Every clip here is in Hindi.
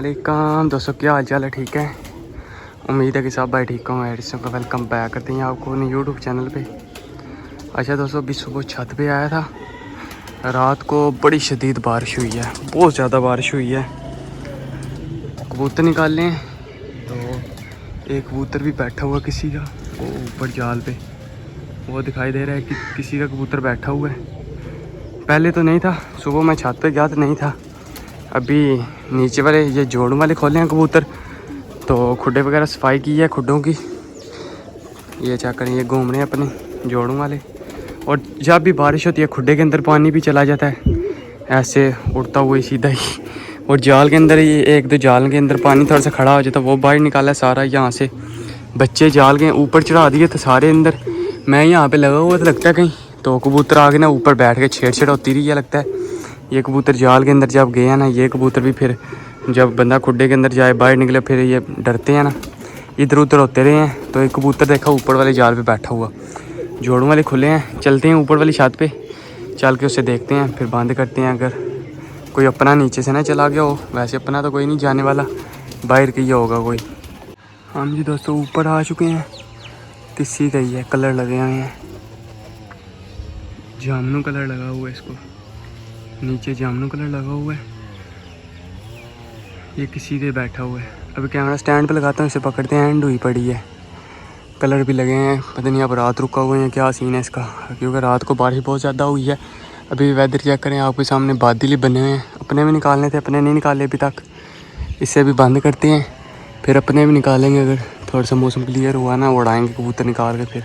वालेकुम दोस्तों, क्या हाल चाल है? ठीक है, उम्मीद है कि सब भाई ठीक होंगे। एडिसन का वेलकम बैक करते हैं आपको अपने यूट्यूब चैनल पे। अच्छा दोस्तों, अभी सुबह छत पे आया था। रात को बड़ी शदीद बारिश हुई है, बहुत ज़्यादा बारिश हुई है। कबूतर निकाले हैं तो एक कबूतर भी बैठा हुआ किसी का, वो ऊपर जाल पे वो दिखाई दे रहा है कि किसी का कबूतर बैठा हुआ है। पहले तो नहीं था, सुबह मैं छत पे गया तो नहीं था। अभी नीचे वाले ये जोड़ों वाले खोले हैं कबूतर, तो खुड्डे वगैरह सफाई की है खुड्डों की। ये चेक करें, ये घूम रहे हैं अपने जोड़ों वाले। और जब भी बारिश होती है खुड्डे के अंदर पानी भी चला जाता है, ऐसे उड़ता हुआ ही सीधा ही। और जाल के अंदर ये एक दो जाल के अंदर पानी थोड़ा सा खड़ा हो जाता है, वो बाहर निकाला सारा। यहाँ से बच्चे जाल के ऊपर चढ़ा दिए थे सारे अंदर। मैं यहाँ पे लगा हुआ था, लगता है कहीं तो कबूतर आगे ना ऊपर बैठ के छेड़ होती रही है, लगता है। ये कबूतर जाल के अंदर जब गए हैं ना, ये कबूतर भी फिर जब बंदा खुड्डे के अंदर जाए बाहर निकले फिर ये डरते हैं ना, इधर उधर होते रहे हैं। तो एक कबूतर देखा ऊपर वाले जाल पे बैठा हुआ, जोड़ों वाले खुले हैं। चलते हैं ऊपर वाली छत पे, चल के उसे देखते हैं, फिर बंद करते हैं। अगर कोई अपना नीचे से ना चला गया हो, वैसे अपना तो कोई नहीं जाने वाला, बाहर का ही होगा कोई। हम जी दोस्तों ऊपर आ चुके हैं। तिस्सी गई है, कलर लगे हुए हैं, जामुन कलर लगा हुआ है इसको, नीचे जामुन कलर लगा हुआ है। ये किसी के बैठा हुआ है। अभी कैमरा स्टैंड पे लगाता हूँ, इसे पकड़ते हैं। एंड हुई पड़ी है, कलर भी लगे हैं। पता नहीं अब रात रुका हुए हैं, क्या सीन है इसका, क्योंकि रात को बारिश बहुत ज़्यादा हुई है। अभी वेदर चेक करें, आपके सामने बादल ही बने हुए हैं। अपने भी निकालने थे, अपने नहीं निकाले अभी तक। इससे भी बंद करते हैं, फिर अपने भी निकालेंगे। अगर थोड़ा सा मौसम क्लियर हुआ ना, उड़ाएंगे कबूतर निकाल के फिर।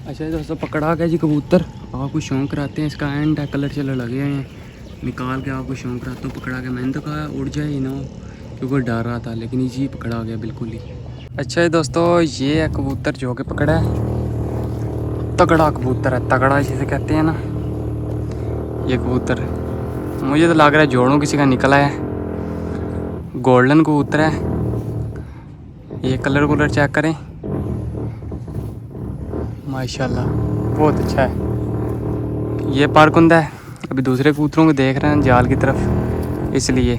अच्छा दोस्तों, पकड़ा गया जी कबूतर। आपको शौक कराते हैं, इसका एंड है, कलर चलर लगे हुए हैं। निकाल के आपको शौक कराता हूँ। पकड़ा गया, मैंने तो कहा उड़ जाए ही ना, क्योंकि डर रहा था, लेकिन ये पकड़ा गया बिल्कुल ही। अच्छा दोस्तों, ये है कबूतर जो कि पकड़ा है। तगड़ा कबूतर है, तगड़ा जिसे कहते हैं ना, ये कबूतर। मुझे तो लग रहा है जोड़ों किसी का निकला है। गोल्डन कबूतर है। ये कलर कूलर चेक करें, माशाल्लाह बहुत अच्छा है। ये पारकुंदा है। अभी दूसरे कबूतरों को देख रहे हैं जाल की तरफ, इसलिए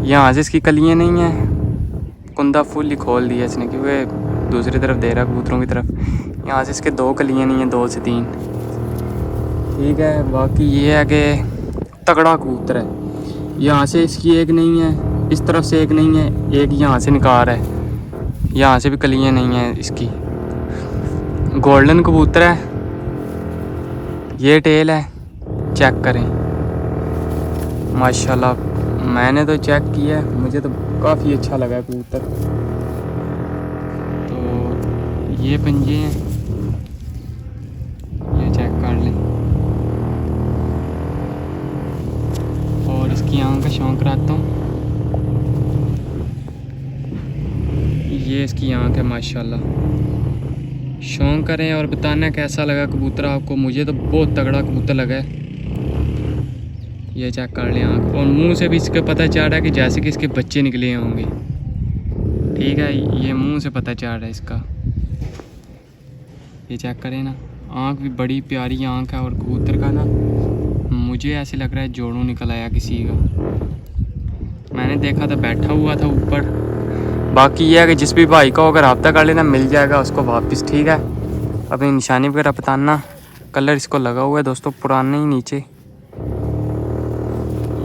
यहाँ से इसकी कलियाँ नहीं हैं। कुंदा फुल ही खोल दिया इसने, क्योंकि दूसरी तरफ दे रहा है कबूतरों की तरफ। यहाँ से इसके दो कलियाँ नहीं हैं, 2 से 3, ठीक है। बाकी ये है कि तगड़ा कबूतर है। यहाँ से इसकी एक नहीं है, इस तरफ से एक नहीं है, एक यहाँ से निकाल है, यहाँ से भी कलियाँ नहीं हैं इसकी। गोल्डन कबूतर है। ये टेल है, चेक करें, माशाल्लाह। मैंने तो चेक किया, मुझे तो काफ़ी अच्छा लगा कबूतर। तो ये पंजे हैं, ये चेक कर लें। और इसकी आँख का शौक कराता हूँ। ये इसकी आँख है, माशाल्लाह। शौक करें और बताना कैसा लगा कबूतर आपको। मुझे तो बहुत तगड़ा कबूतर लगा है। ये चेक कर लें आँख, और मुंह से भी इसके पता चल रहा है कि जैसे कि इसके बच्चे निकले होंगे, ठीक है। ये मुंह से पता चल रहा है इसका। ये चेक करें ना, आँख भी बड़ी प्यारी आँख है। और कबूतर का ना, मुझे ऐसे लग रहा है जोड़ों निकल आया किसी का। मैंने देखा था बैठा हुआ था ऊपर। बाकी ये है कि जिस भी भाई को अगर रब्ता कर लेना, मिल जाएगा उसको वापस, ठीक है। अपनी निशानी वगैरह बताना। कलर इसको लगा हुआ है दोस्तों, पुराने ही नीचे।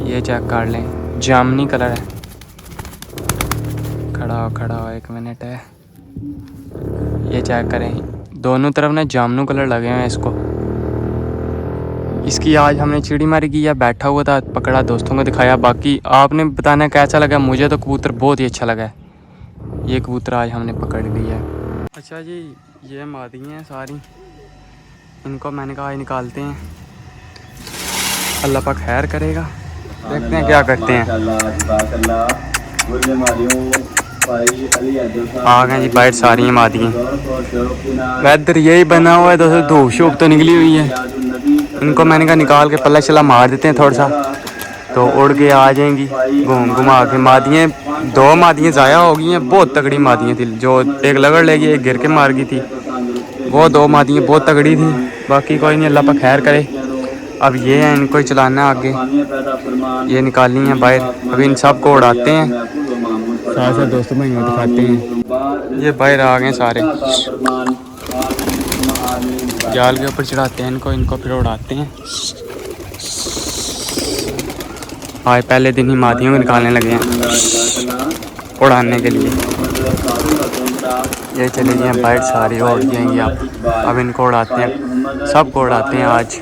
ये चेक कर लें, जामनी कलर है, खड़ा खड़ा हो 1 मिनट है। ये चेक करें, दोनों तरफ ना जामनू कलर लगे हुए हैं इसको। इसकी आज हमने चिड़ी मारी की या बैठा हुआ था, पकड़ा, दोस्तों को दिखाया। बाकी आपने बताना कैसा लगा। मुझे तो कबूतर बहुत ही अच्छा लगा है। ये कबूतर आज हमने पकड़ लिया है। अच्छा जी, ये मादी हैं सारी, इनको मैंने कहा आज निकालते हैं, अल्लाह पाक खैर करेगा। देखते हैं क्या करते हैं। आ गए जी बाइट, सारी हैं मादियाँ। वेदर यही बना हुआ है दोस्तों, धूप शूप तो निकली हुई है। इनको मैंने कहा निकाल के पल्ला चला मार देते हैं थोड़ा सा, तो उड़ के आ जाएंगी घूम घुमा के। मादियाँ 2 मादियाँ ज़ाया हो गई हैं, बहुत तगड़ी मादियाँ थी। जो एक लगड़ ले गई, एक गिर के मार गई थी, वो 2 मादियाँ बहुत तगड़ी थी। बाकी कोई नहीं, अल्लाह पाक खैर करे। अब ये है, इनको ही चलाना है आगे। ये निकालनी है बाहर, अभी इन सब को उड़ाते हैं, साथ साथ दोस्तों भाई दिखाते हैं। ये बाहर आ गए सारे, जाल के ऊपर चढ़ाते हैं इनको फिर उड़ाते हैं। आज पहले दिन ही मादियों को निकालने लगे हैं उड़ाने के लिए। ये चले गए बाइट, सारी उड़ जाएंगी। अब इनको उड़ाते हैं, सबको उड़ाते हैं आज।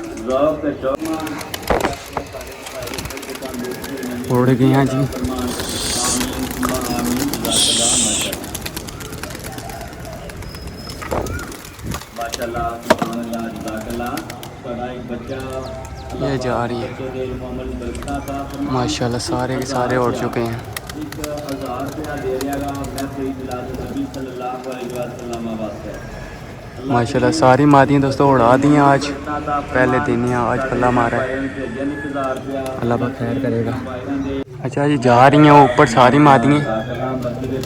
उड़ गए हैं जी। ये जा रही है माशाल्लाह, सारे के सारे उड़ चुके हैं। माशाल्लाह सारी मादियाँ दोस्तों उड़ा दी हैं आज, पहले दिन ही आज पल्ला मारा है, अल्लाह पाक खैर करेगा। अच्छा जी, जा रही हैं ऊपर सारी मादियाँ,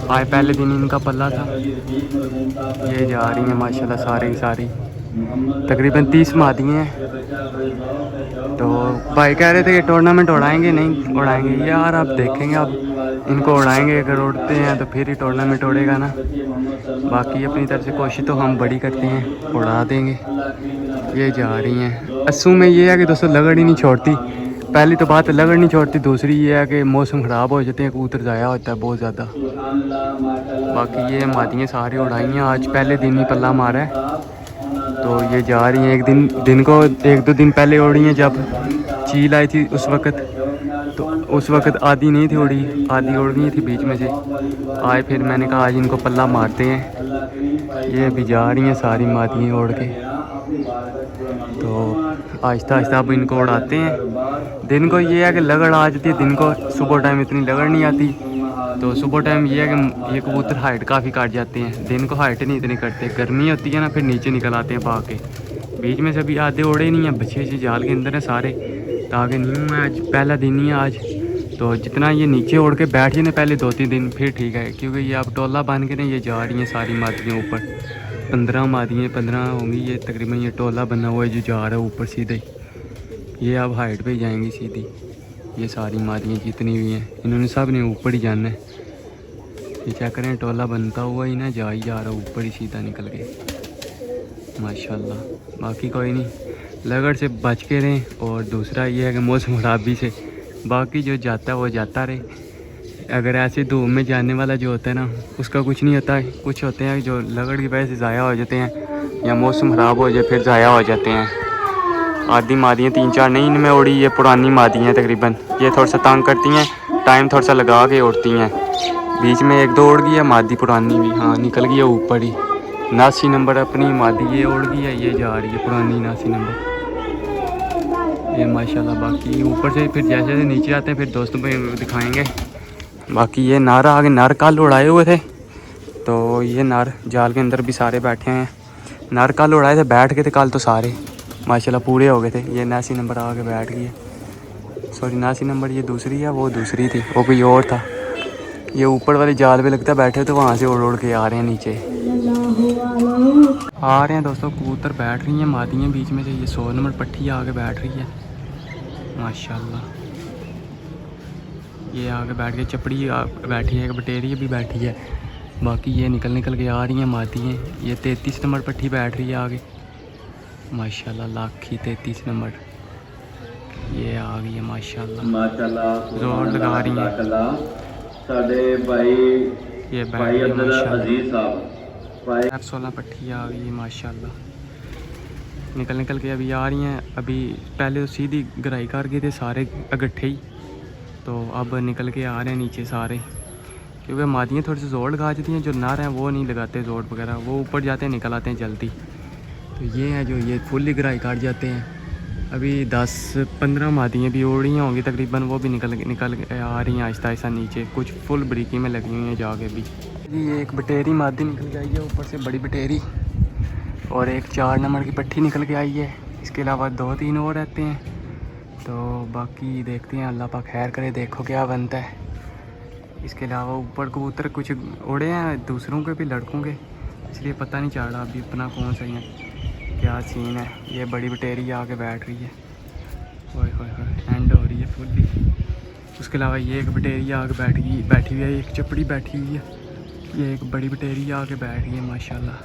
आज पहले दिन इनका पल्ला था। ये जा रही हैं माशाल्लाह सारी की सारी, तकरीबन 30 मादियाँ हैं। तो भाई कह रहे थे कि टूर्नामेंट उड़ाएंगे, नहीं उड़ाएंगे यार, आप देखेंगे, अब इनको उड़ाएंगे, अगर उड़ते हैं तो फिर ही टूर्नामेंट उड़ेगा ना। बाकी अपनी तरफ से कोशिश तो हम बड़ी करते हैं, उड़ा देंगे। ये जा रही हैं। अस्सू में ये है कि दोस्तों लगड़ ही नहीं छोड़ती, पहली तो बात लगड़ नहीं छोड़ती, दूसरी ये है कि मौसम ख़राब हो जाते हैं, कबूतर ज़ाया होता है बहुत ज़्यादा। बाकी ये मादियाँ सारी उड़ाई हैं, आज पहले दिन ही पल्ला मारा है। तो ये जा रही हैं, दिन को 1-2 दिन पहले उड़ी हैं, जब चील आई थी उस वक़्त, तो उस वक़्त आधी नहीं थी उड़ी, आधी उड़ गई थी बीच में से। आज फिर मैंने कहा आज इनको पल्ला मारते हैं। ये भी जा रही हैं सारी मादियाँ उड़ के, तो आहिस्ता आहिस्ता अब इनको उड़ाते हैं। दिन को ये है कि लगड़ आ जाती है, दिन को सुबह टाइम इतनी लगड़ नहीं आती, तो सुबह टाइम ये है कि ये कबूतर हाइट काफ़ी काट जाते हैं, दिन को हाइट नहीं इतनी करते। गर्मी होती है ना, फिर नीचे निकल आते हैं भाग के। बीच में से भी आधे उड़े नहीं हैं, बच्चे जाल के अंदर हैं सारे, ताकि न्यू है, आज पहला दिन ही है आज। तो जितना ये नीचे उड़ के बैठ जाए ना पहले 2-3 दिन, फिर ठीक है, क्योंकि ये अब टोला बांध के ना ये जा रही हैं सारी मादियाँ ऊपर। 15 मादियाँ, 15 होंगी ये तकरीबन। ये टोला बना हुआ है जो जा रहा है ऊपर सीधे, ये अब हाइट पे जाएंगी सीधी। ये सारी मादियाँ जितनी भी हैं, इन्होंने सब ने ऊपर ही जाना है। ये चेक करें, टोला बनता हुआ ही ना जा रहा ऊपर ही सीधा निकल के, माशाल्लाह। बाकी कोई नहीं, लगड़ से बच के रहें, और दूसरा ये है कि मौसम खराबी से, बाकी जो जाता है वो जाता रहे। अगर ऐसे धूप में जाने वाला जो होता है ना, उसका कुछ नहीं होता है। कुछ होते हैं जो लगड़ की वजह से ज़ाया हो जाते हैं, या मौसम ख़राब हो जाए फिर ज़ाया हो जाते हैं। आधी मादियाँ 3-4 नहीं इनमें उड़ी, ये पुरानी मादियाँ तकरीबन, ये थोड़ा सा तंग करती हैं, टाइम थोड़ा सा लगा के उड़ती हैं। बीच में 1-2 उड़ गई है मादी पुरानी भी, हाँ निकल गई है ऊपर ही। 89 नंबर अपनी मादी ये उड़ गई है, ये जा रही है पुरानी 89 नंबर ये माशाल्लाह। बाकी ऊपर से फिर जैसे जैसे नीचे आते हैं फिर दोस्तों पे दिखाएंगे। बाकी ये नर आगे, नर कल उड़ाए हुए थे, तो ये नर जाल के अंदर भी सारे बैठे हैं। नर कल उड़ाए थे, बैठ गए थे कल तो सारे माशाल्लाह पूरे हो गए थे। ये 89 नंबर आके बैठ गई है, सॉरी 89 नंबर ये दूसरी है, वो दूसरी थी, वो कोई और था। ये ऊपर वाली जाल पे लगता बैठे, तो वहाँ से उड़ उड़ के आ रहे हैं नीचे, आ रहे हैं दोस्तों। कबूतर बैठ रही हैं मादियाँ बीच में से, ये 100 नंबर पट्टी आके बैठ रही है माशाल्लाह। ये आगे बैठ के चपड़ी बैठी है, बटेरी भी बैठी है। बाकी ये निकल के आ रही हैं मादियाँ। ये 33 नंबर पट्टी बैठ रही है आगे माशाल्लाह, लाखी 33 नंबर ये आ गई है माशाल्लाह, जोर लगा रही है। साढ़े भाई ये भाई अब्दुल्ला अजीज साहब F16 पट्टी आ गई माशाल्लाह। निकल के अभी आ रही हैं। अभी पहले तो सीधी गराई कर गए थे सारे इकट्ठे ही, तो अब निकल के आ रहे हैं नीचे सारे, क्योंकि मादियाँ थोड़ी सी जोड़ लगा जाती हैं, जो नर हैं वो नहीं लगाते जोड़ वगैरह, वो ऊपर जाते हैं निकल आते हैं जल्दी। तो ये हैं जो ये फुल्ली गराई काट जाते हैं। अभी 10-15 मादियाँ भी उड़ रही होंगी तकरीबन, वो भी निकल के आ रही हैं आहिस्ता आहिस्ता नीचे, कुछ फुल ब्रीकी में लगी हुई हैं जाके भी। ये एक बटेरी मादी निकल के आई है ऊपर से, बड़ी बटेरी, और एक 4 नंबर की पट्टी निकल के आई है। इसके अलावा 2-3 और रहते हैं, तो बाकी देखते हैं, अल्लाह पाक खैर करे, देखो क्या बनता है। इसके अलावा ऊपर कबूतर कुछ उड़े हैं दूसरों के भी, लड़कों के, इसलिए पता नहीं चल रहा अभी अपना कौन सा है, क्या सीन है। ये बड़ी बटेरी आके बैठ रही है, ओए होए होए एंड हो रही है फुल्ली। उसके अलावा ये एक बटेरी आके बैठी हुई है, एक चपड़ी बैठी हुई है, ये एक बड़ी बटेरी आके बैठ रही है माशाल्लाह।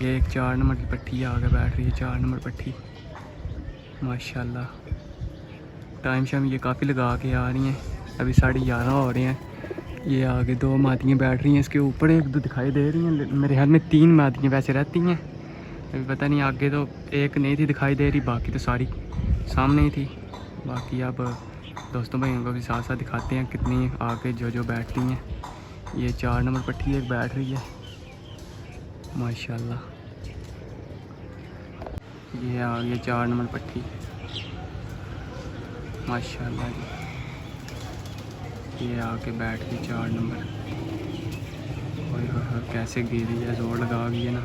ये एक 4 नंबर की पट्टी आके बैठ रही है, 4 नंबर पट्टी माशाल्लाह। टाइम शाम ये काफ़ी लगा के आ रही हैं। अभी 11:30 हो रहे हैं। ये आगे 2 मादियाँ बैठ रही हैं, इसके ऊपर 1-2 दिखाई दे रही हैं, मेरे ख्याल में 3 मादियाँ वैसे रहती हैं। अभी पता नहीं, आगे तो एक नहीं थी दिखाई दे रही, बाकी तो सारी सामने ही थी। बाकी अब दोस्तों भाइयों को भी साथ साथ दिखाते हैं कितनी आगे जो बैठती हैं। ये 4 नंबर पट्टी एक बैठ रही है माशाल्लाह। ये आ गई 4 नंबर पट्टी माशाल्लाह जी। ये आके बैठ गई 4 नंबर, ओए होए कैसे गिरी है, जोर लगा गई है ना।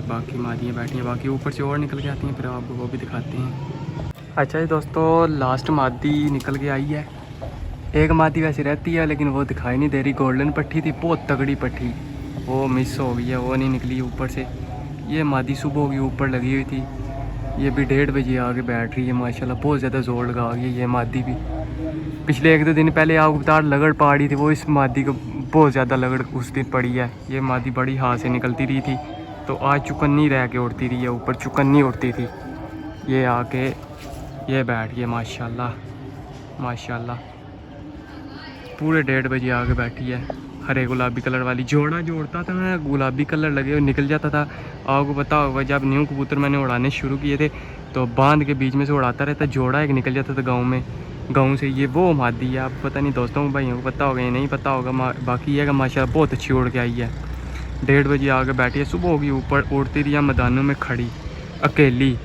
बाकी मादियाँ बैठी हैं, बाकी ऊपर से और निकल के आती हैं, फिर आपको वो भी दिखाते हैं। अच्छा जी दोस्तों, लास्ट मादी निकल के आई है। एक मादी वैसे रहती है लेकिन वो दिखाई नहीं दे रही, गोल्डन पट्टी थी, बहुत तगड़ी पट्टी, वो मिस हो गई है, वो नहीं निकली ऊपर से। ये मादी सुबह की ऊपर लगी हुई थी, ये भी 1:30 बजे आके बैठ रही है माशाल्लाह, बहुत ज़्यादा जोर लगा गई है ये मादी भी। पिछले 1-2 दिन पहले आपको बता लगड़ पड़ी थी, वो इस मादी को बहुत ज़्यादा लगड़ उस दिन पड़ी है। ये मादी बड़ी हाथ से निकलती रही थी, तो आज चुकन्नी रह के उड़ती रही है, ऊपर चुकन्नी उड़ती थी। ये आके ये बैठ गई माशाल्लाह माशाल्लाह, पूरे 1:30 बजे आके बैठी है। हरे गुलाबी कलर वाली जोड़ता था मैं, गुलाबी कलर लगे निकल जाता था। आपको पता होगा जब न्यू कबूतर मैंने उड़ाने शुरू किए थे तो बांध के बीच में से उड़ाता रहता, जोड़ा एक निकल जाता था गाँव से। ये वो मादी है, आप पता नहीं दोस्तों भाइयों को पता होगा या नहीं पता होगा। बाकी ये कि माशाल्लाह बहुत अच्छी उड़ के आई है। 1:30 बजे आके बैठी है, सुबह होगी ऊपर उड़ती रही है मैदानों में खड़ी अकेली,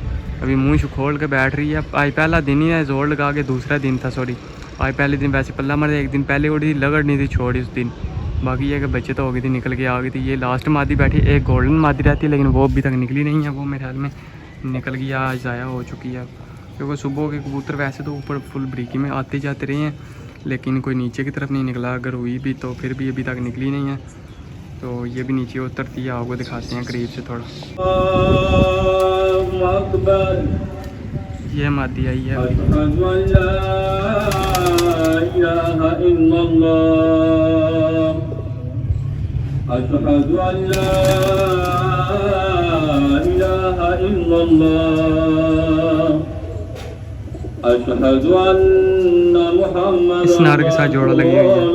अभी मुँह खोल के बैठ रही है। आज पहला दिन ही है, जोर लगा के दूसरा दिन था, सॉरी आज पहले दिन वैसे पल्ला मर, एक दिन पहले उड़ी लगड़ नहीं थी छोड़ी उस दिन। बाकी ये कि बच्चे तो हो गई थी, निकल के आ गई थी। ये लास्ट मादी बैठी, एक गोल्डन मादी रहती है लेकिन वो अभी तक निकली नहीं है, वो मेरे ख्याल में निकल गई, आज ज़ाया हो चुकी है। क्योंकि सुबह के कबूतर वैसे तो ऊपर फुल ब्रीकी में आते जाते रहे हैं, लेकिन कोई नीचे की तरफ नहीं निकला, अगर हुई भी तो फिर भी अभी तक निकली नहीं है। तो ये भी नीचे उतरती है, आपको दिखाते हैं करीब से थोड़ा। ये मादी आई है इस नार के साथ जोड़ा लगी हुई है।